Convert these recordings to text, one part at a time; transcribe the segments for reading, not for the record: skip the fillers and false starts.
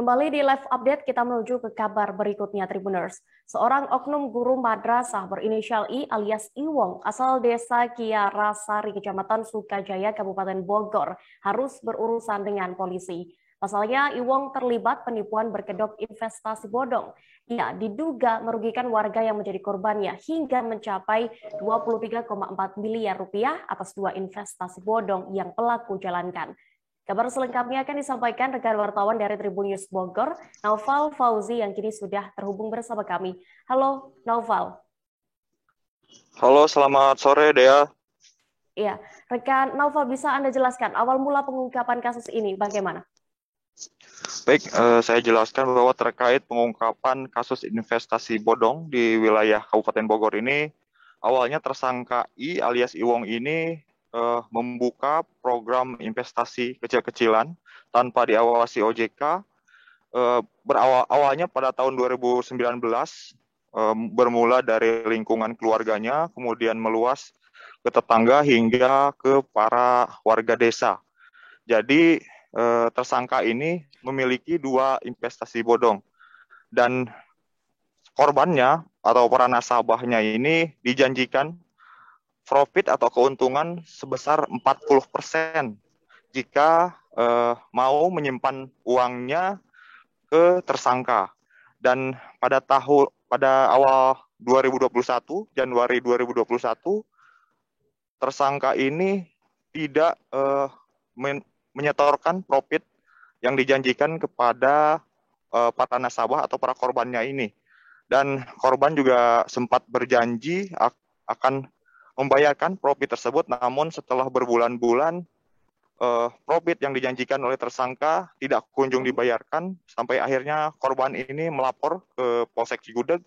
Kembali di live update, kita menuju ke kabar berikutnya, Tribuners. Seorang oknum guru madrasah berinisial I alias Iwong, asal desa Kiarasari, Kecamatan Sukajaya, Kabupaten Bogor, harus berurusan dengan polisi. Pasalnya, Iwong terlibat penipuan berkedok investasi bodong. Ia diduga merugikan warga yang menjadi korbannya hingga mencapai 23,4 miliar rupiah atas dua investasi bodong yang pelaku jalankan. Kabar selengkapnya akan disampaikan rekan wartawan dari Tribun News Bogor, Naufal Fauzi yang kini sudah terhubung bersama kami. Halo, Naufal. Halo, selamat sore, Dea. Iya, rekan Naufal, bisa Anda jelaskan awal mula pengungkapan kasus ini bagaimana? Baik, saya jelaskan bahwa terkait pengungkapan kasus investasi bodong di wilayah Kabupaten Bogor ini, awalnya tersangka I alias Iwong ini membuka program investasi kecil-kecilan tanpa diawasi OJK. Awalnya pada tahun 2019, bermula dari lingkungan keluarganya, kemudian meluas ke tetangga hingga ke para warga desa. Jadi tersangka ini memiliki dua investasi bodong dan korbannya atau para nasabahnya ini dijanjikan profit atau keuntungan sebesar 40% jika mau menyimpan uangnya ke tersangka. Dan pada awal 2021, Januari 2021, tersangka ini tidak menyetorkan profit yang dijanjikan kepada para nasabah atau para korbannya ini. Dan korban juga sempat berjanji akan membayarkan profit tersebut, namun setelah berbulan-bulan profit yang dijanjikan oleh tersangka tidak kunjung dibayarkan, sampai akhirnya korban ini melapor ke Polsek Cigudeg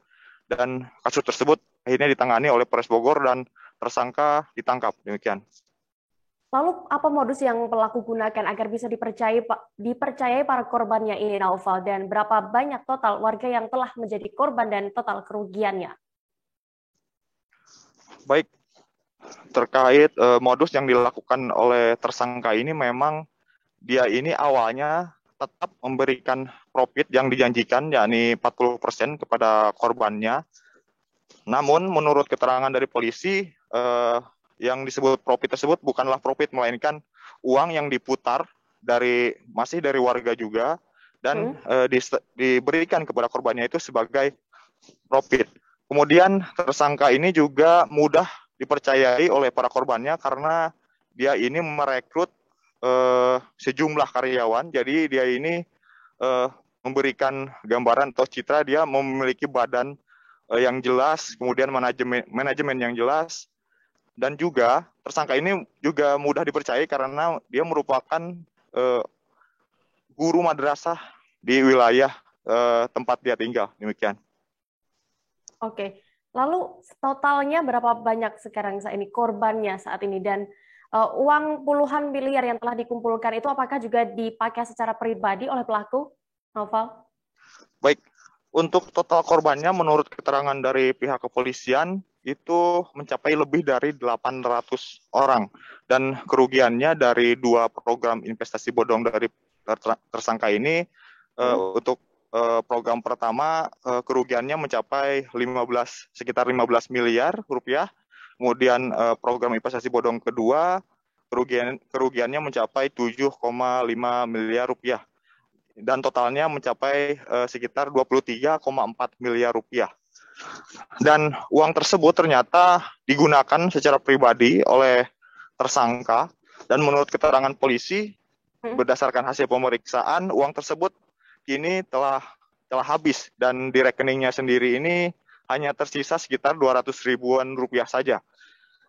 dan kasus tersebut akhirnya ditangani oleh Polres Bogor dan tersangka ditangkap. Demikian. Lalu apa modus yang pelaku gunakan agar bisa dipercayai para korbannya ini, Naufal, dan berapa banyak total warga yang telah menjadi korban dan total kerugiannya? Baik, terkait modus yang dilakukan oleh tersangka ini, memang dia ini awalnya tetap memberikan profit yang dijanjikan, yakni 40% kepada korbannya. Namun menurut keterangan dari polisi, yang disebut profit tersebut bukanlah profit, melainkan uang yang diputar masih dari warga juga, dan diberikan kepada korbannya itu sebagai profit. Kemudian tersangka ini juga mudah dipercayai oleh para korbannya karena dia ini merekrut sejumlah karyawan. Jadi dia ini memberikan gambaran atau citra dia memiliki badan yang jelas, kemudian manajemen yang jelas, dan juga tersangka ini juga mudah dipercayai karena dia merupakan guru madrasah di wilayah tempat dia tinggal. Demikian. Oke, lalu totalnya berapa banyak sekarang ini korbannya saat ini, dan uang puluhan miliar yang telah dikumpulkan itu apakah juga dipakai secara pribadi oleh pelaku, Noval? Baik, untuk total korbannya menurut keterangan dari pihak kepolisian itu mencapai lebih dari 800 orang, dan kerugiannya dari dua program investasi bodong dari tersangka ini untuk program pertama kerugiannya mencapai sekitar 15 miliar rupiah. Kemudian program investasi bodong kedua kerugiannya mencapai 7,5 miliar rupiah. Dan totalnya mencapai sekitar 23,4 miliar rupiah. Dan uang tersebut ternyata digunakan secara pribadi oleh tersangka, dan menurut keterangan polisi, berdasarkan hasil pemeriksaan, uang tersebut kini telah habis, dan di rekeningnya sendiri ini hanya tersisa sekitar 200 ribuan rupiah saja.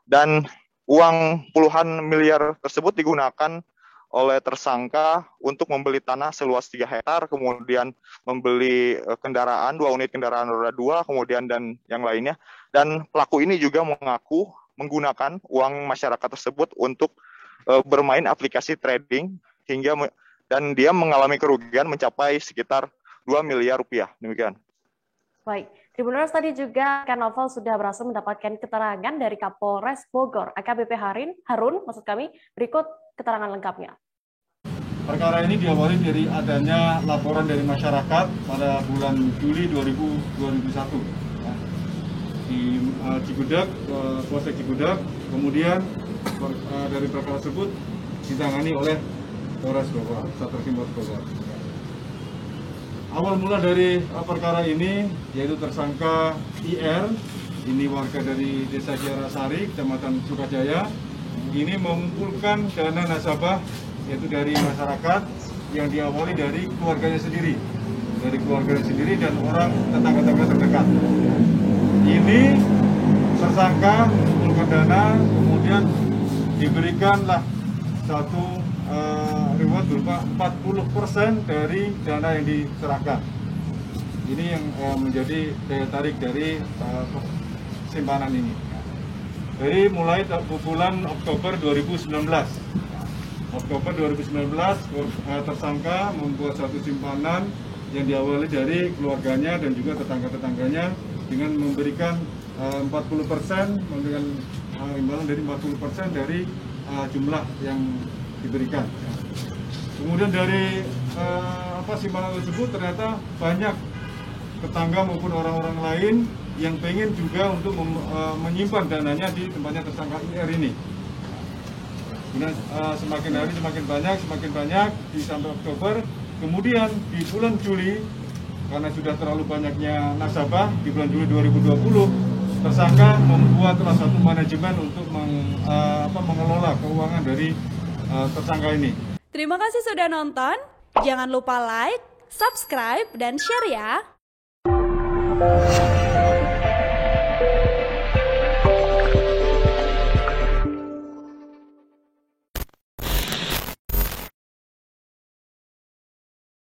Dan uang puluhan miliar tersebut digunakan oleh tersangka untuk membeli tanah seluas 3 hektar, kemudian membeli kendaraan, 2 unit kendaraan roda 2, kemudian dan yang lainnya. Dan pelaku ini juga mengaku menggunakan uang masyarakat tersebut untuk bermain aplikasi trading dan dia mengalami kerugian mencapai sekitar 2 miliar rupiah. Demikian. Baik, Tribuners, tadi juga Kak Novel sudah berhasil mendapatkan keterangan dari Kapolres Bogor, AKBP Harun, maksud kami, berikut keterangan lengkapnya. Perkara ini diawali dari adanya laporan dari masyarakat pada bulan Juli 2001 ya, di Cibudak, Polsek Cibudak. Kemudian dari perkara tersebut ditangani oleh Polres Bogor, Satreskrim Bogor. Awal mula dari perkara ini yaitu tersangka IR, ini warga dari Desa Kiarasari, Kecamatan Sukajaya, ini mengumpulkan dana nasabah yaitu dari masyarakat yang diawali dari keluarganya sendiri, dan orang tetangga-tetangga terdekat. Ini tersangka mengumpulkan dana, kemudian diberikanlah satu reward berupa 40% dari dana yang diserahkan. Ini yang menjadi daya tarik dari simpanan ini. Dari mulai bulan Oktober 2019. Tersangka membuat satu simpanan yang diawali dari keluarganya dan juga tetangga-tetangganya dengan memberikan 40%, memberikan imbalan dari 40% dari jumlah yang diberikan. Kemudian dari simpanan tersebut ternyata banyak tetangga maupun orang-orang lain yang pengen juga untuk menyimpan dananya di tempatnya tersangka IR ini. Kemudian semakin hari semakin banyak sampai Oktober. Kemudian di bulan Juli, karena sudah terlalu banyaknya nasabah, di bulan Juli 2020 tersangka membuatlah satu manajemen untuk mengelola keuangan dari tersangka ini. Terima kasih sudah nonton. Jangan lupa like, subscribe, dan share ya.